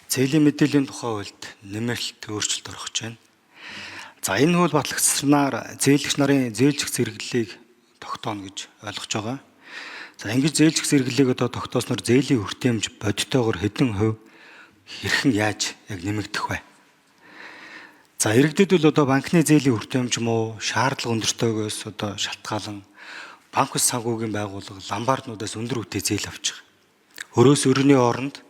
Зээлийн мэдээллийн тухай хуульд нэмэлт өөрчлөлт орох гэж байна. За энэ хууль батлагдсанаар зээлэгч нарын зээлжих зэрэглэлийг тогтооно гэж ойлгож байгаа. За ингэж зээлжих зэрэглэлийг одоо тогтоосноор зээлийн хүртээмж бодитоогоор хэдэн хувь хэрхэн яаж яг нэмэгдэх вэ? За иргэдэд бол одоо банкны зээлийн хүртээмж муу шаардлага өндөртөөгөөс одоо шалтгаалan банк ус санхүүгийн байгууллага ломбарднуудаас өндөр үетэй зээл авч байгаа. Өрөөс өрөөний оронд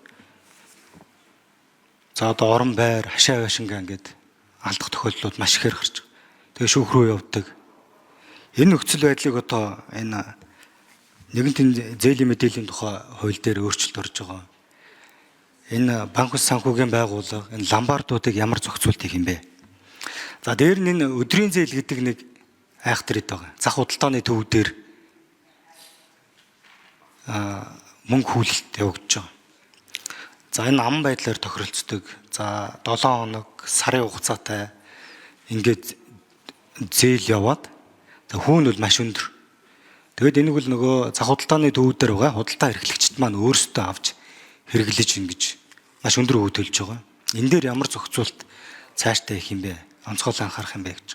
за одоо орон байр, хашаа байшингаа ингээд алдах тохиолдлууд маш ихээр гарч байгаа. Тэгээ шүүх рүү явдаг. Энэ нөхцөл байдлыг одоо энэ нэгэнтэн зээлийн мэдээллийн тухай хууль дээр өөрчлөлт орж байгаа. Энэ банк ус санхүүгийн байгууллага энэ ломбардуудыг ямар зохицуулт хийх юм бэ? За дээр нь энэ өдрийн зээл гэдэг нэг айхтар ид байгаа. Зах худалдааны төв дээр мөнгө хүлэлт явагдаж байгаа. За энэ ам байдлаар тохиролцдог. За 7 хоног сарын хугацаатай ингээд зээл яваад за хүүн бол маш өндөр. Тэгэд энийг бол нөгөө зах худалдааны төв дээр байгаа худалдаа эрхлэгчид маань өөрсдөө авч хэрэглэж ингэж маш өндөр өвөг төлж байгаа. Энэ дээр ямар зохицуулт цаашдаа их юм бэ? Онцгойлон анхаарах юм бэ гэж.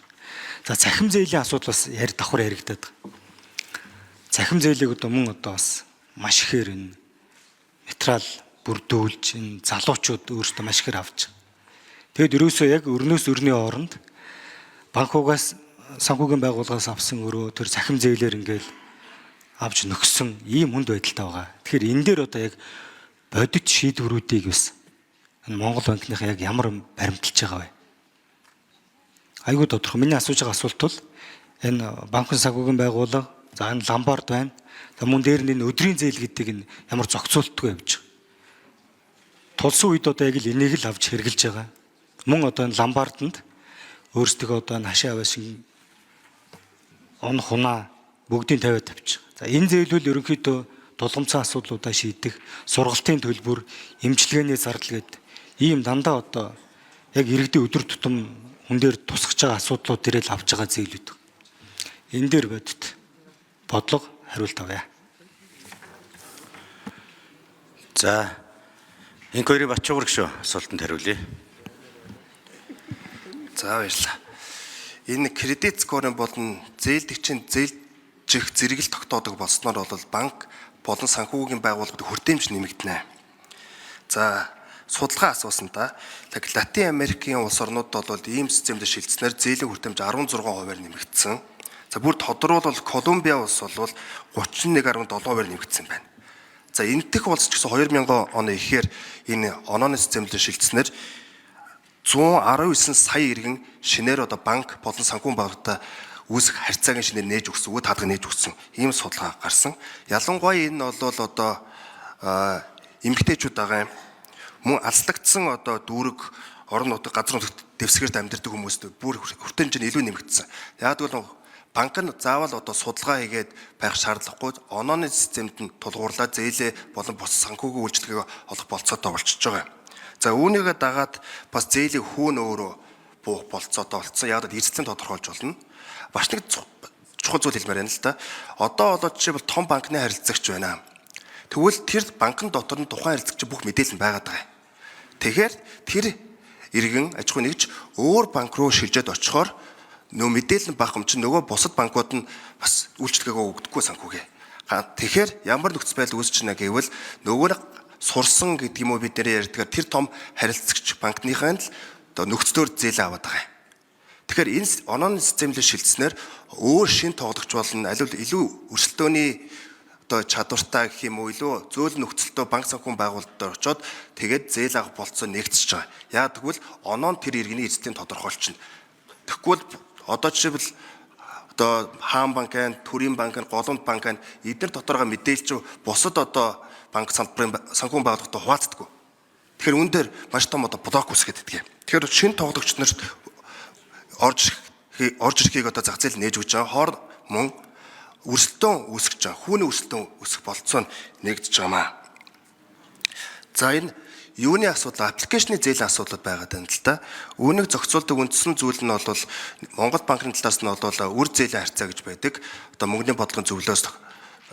За цахим зээлийн асуудал бас давхар яригадаад байгаа. Цахим зээлийг одоо мөн одоо бас маш ихээр энэ материал бүрдүүлж энэ залуучууд өөрсдөө маш ихээр авч байгаа. Тэгэд ерөөсөө яг өрнөөс өрний хооронд банкугаас санхүүгийн байгууллагаас авсан өрөө тэр цахим зээлээр ингээл авч нөхсөн ийм хүнд байдалтай байгаа. Тэгэхээр энэ дээр одоо яг бодит шийдвэрүүдийг бас энэ Монгол банкных яг ямар баримталж байгаа вэ? Айгуу тодорхой. Миний асууж байгаа асуулт бол энэ банкны санхүүгийн байгууллага за энэ ломбард байна. За мөн дээр нь энэ өдрийн зээл гэдэг нь ямар зохицуултгүй явж байгаа. Тулсан үед одоо яг л энийг л авч хэрглэж байгаа. Мөн одоо энэ ломбарданд өөрсдөө одоо энэ хашаа байшин он хунаа бүгдийг тавиад тавьчих. За энэ зээлүүл ерөнхийдөө тулгымцсан асуудлуудаа шийдэх, сургалтын төлбөр, эмчилгээний зардал гэдэг ийм дандаа одоо яг иргэдийн өдөр тутам хүн дээр тусгаж байгаа асуудлууд дээрээ л авч байгаа зээлүүд. Энэ дээр бодит бодлого хариулт авъя. За Инквери Батчуур гişүү асуултанд хариулъя. За баярлалаа. Энэ кредит скорын болон зээлдэгчийн зээлжих зэрэгэл тогтоодог болсноор бол банк болон санхүүгийн байгууллагад хүртээмж нэмэгдэнэ. За судалгаа асуусандаа Латин Америкийн улс орнууд бол ийм системд шилжснээр зээлийн хүртээмж 16%-аар нэмэгдсэн. За бүр тодорхойлбол Колумбиа улс бол 31.7%-аар нэмэгдсэн байна. За энэтхэг улс ч гэсэн 2000 оны ихээр энэ онооны системд шилжснээр 119 сая иргэн шинээр одоо банк болон санхүүгийн байгууллагатай үүсэх харьцаагийн шинээр нээж өгсөн, үе хадгалан нээж өгсөн ийм судалгаа гарсан. Ялангуяа энэ бол одоо эмэгтэйчүүд байгаа юм. Мөн алслагдсан одоо дүүрэг орон нутаг газар нутагт дэвсгэрт амьдардаг хүмүүст бүр хүртээмж нь илүү нэмэгдсэн. Яг бол банк нь заавал одоо судалгаа хийгээд байх шаардлагагүй онооны системд нь тулгуурлаа зээлээ болон бус санхүүгийн үйлчлэгийг олох болцоотой болчихж байгаа. За үүнийгээ дагаад бас зээлийн хүүн өөрөө буух болцоотой болцсон. Яг л эрсдлийн тодорхойлж болно. Баш нэг чухал зүйл хэлмээр байна л да. Одоо болоод жишээлбэл том банкны харилцагч байна. Тэгвэл тэр банкны дотор нь тухайн харилцагчийн бүх мэдээлэл нь байгаад байгаа. Тэгэхээр тэр иргэн аж ахуй нэгж өөр банк руу шилжээд очихоор нөө мэдээлэл нь бага юм чинь нөгөө бусад банкуд нь бас үйлчлэгээ өгдөггүй санхүүгээ. Тэгэхээр ямар нөхцөл байдал үүсэж байна гэвэл нөгөө сурсан гэдэг юм уу бид нэр ярьдгаар тэр том харилцагч банкныхаа л одоо нөхцлөөр зээлээ аваад байгаа. Тэгэхээр энэ онооны системд шилжснээр өөр шин тоглогч болно. Аль бол илүү өрсөлдөөний одоо чадвартай гэх юм уу илүү зөөлөн нөхцөлтөө банк санхүүгийн байгууллагад очоод тэгээд зээл авах болцоо нэгтсэж байгаа. Яг тэгвэл оноо нь тэр иргэний эзлэлийн тодорхойлчихно. Тэгвэл одоо жишээлбэл одоо хаан банк айн, төрийн банк айн, голомт банк айн эдгээр доторгоо мэдээлж бусад одоо банк санхүүгийн байгууллагатай хуваалцдаг. Тэгэхээр үүн дээр маш том одоо блок үсгээд иддэг. Тэгэхээр шинэ тоглогч нарт орж ирэхийг одоо зах зээл нээж өгч байгаа. Хоор мөн өрсөлдөөн үүсгэж байгаа. Хүүний өрсөлдөөн үүсэх болцоо нэгдэж байгаамаа. За энэ юуны асуудал, аппликейшны зээлийн асуудал байгаад байна л да. Үүнийг зохицуулдаг үндсэн зүйл нь бол Монгол банкны талаас нь бол үр зээлийн харьцаа гэж байдаг. Одоо мөнгөний бодлогын зөвлөөс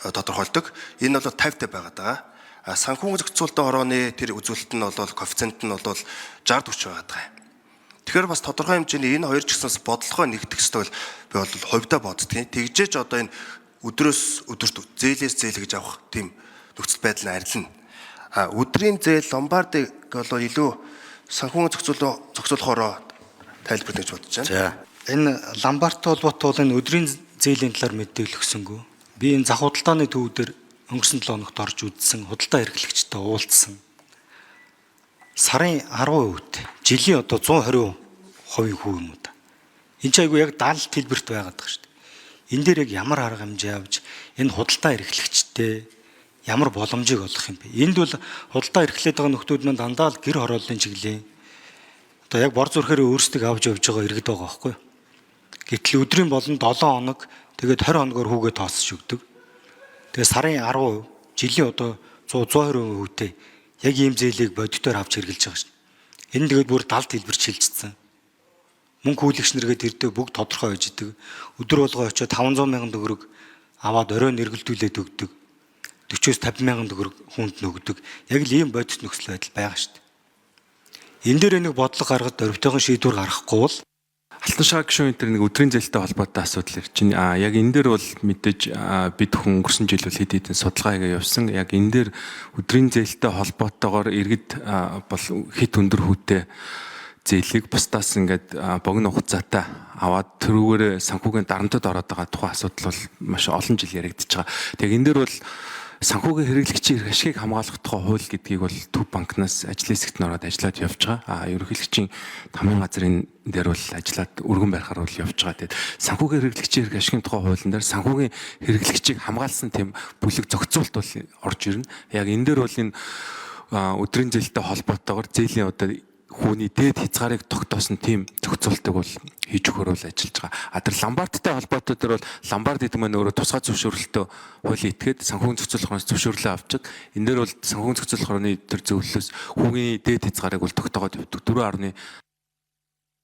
тодорхойлдог. Энэ бол 50-тай байгаад байгаа. санхүүгийн зохицуулалтын хорооны тэр үзүүлэлт нь бол коэффициент нь бол 60-40 байгаа юм. Тэгэхээр бас тодорхой хэмжээний энэ хоёр ч гэсэнс бодлогоо нэгдэх ёстой бол би бол хувьдаа боддгийн. Тэгжээж одоо энэ өдрөөс өдөрт зээлээс зээл гэж авах тийм нөхцөл байдал нь арилна. Өдрийн зээл ломбардыг бол илүү санхүүгийн зохицуулах хороо тайлбарлаж бодож байна. За. Энэ ламбартай холбоотой бол энэ өдрийн зээлийн талаар мэдээлэл өгсөнгүй. Би энэ зах худалдааны төв дээр өнгөрсөн 7 хоногт орж үзсэн, худалдаа эрхлэгчтэй уулзсан. Сарын 10%-т жилийн одоо 120% хүү юм уу та. Энд ч айгүй яг даалт хэлбэрт байгаад байгаа шүү дээ. Энэ дээр яг ямар арга хэмжээ авч энэ худалдаа эрхлэгчтэй ямар боломжийг олох юм бэ? Энд бол худалдаа эрхлээд байгаа нөхдүүд маань дандаа л гэр хорооллын чиглэлийн одоо яг бор зүрхээр өөрсдөө авч явж байгаа иргэд байгаа байхгүй юу? Гэтэл өдрийн болон 7 хоног тэгээд 20 хоногор хүүгээ тооцож өгдөг. Тэгээд сарын 10%, жилийн одоо 100-120% хүүтэй яг ийм зээлийг бодитоор авч хэрэгжилж байгаа шүү дээ. Энэ тэгээд бүр далд хэлбэрч шилжчихсэн. Мөнгө хүлэгч нэргээд ирдэг бүгд тодорхой байж идэг. Өдөр болгоо очиод 500 мянган төгрөг аваад оройн эргэлдүүлээд өгдөг. 40-50 мянган төгрөг хүнд нөгдөг. Яг л ийм бодит нөхцөл байдал байгаа шүү дээ. Энэ дээр нэг бодлого гаргад орвитойгон шийдвэр гаргахгүй бол Алтан шаа гишүүн энэ нэг өдрийн зээлтэй холбоотой асуудал ирж байна. Яг энэ дээр бол мэдээж бид хүн өнгөрсөн жил бол хэд хэдэн судалгаа хийгээ явсан. Яг энэ дээр өдрийн зээлтэй холбоотойгоор иргэд бол хэд өндөр хүүтэй зээлийг бусдаас ингээд богино хугацаатай аваад тэрүүгээр санхүүгийн дарамтад ороод байгаа тухайн асуудал бол маш олон жил яригдчихэж байгаа. Тэгээ энэ дээр бол санхүүгийн хэрэглэгчийн эрх ашигыг хамгаалах тухай хууль гэдгийг бол Төв банкнаас ажлын хэсэгт нь ороод ажиллаад явж байгаа. Ерөнхийлөгчийн тамгын газрын дээр бол ажиллаад өргөн барихаар бол явж байгаа. Тэгээд санхүүгийн хэрэглэгчийн эрх ашигын тухай хуулийн дээр санхүүгийн хэрэглэгчийг хамгаалсан тийм бүлэг зохицуулт бол орж ирнэ. Яг энэ дээр бол энэ өдрийн зээлтэй холбоотойгоор зээлийн одоо хүүний дээд хязгаарыг тогтоосон тийм зохицуултыг бол хийж өгөхөр бол ажиллаж байгаа. Тэр ламбардтай холбоотой дээр бол ламбард гэдэг маань өөрөө тусгай зөвшөөрлөлтөө хуулийн этгээд санхүүгийн зохицуулах хонос зөвшөөрлөө авчиг. Энэ дээр бол санхүүгийн зохицуулах хорооны төр зөвлөлөөс хүүгийн дээд хязгаарыг бол тогтоогоод явдаг 4.5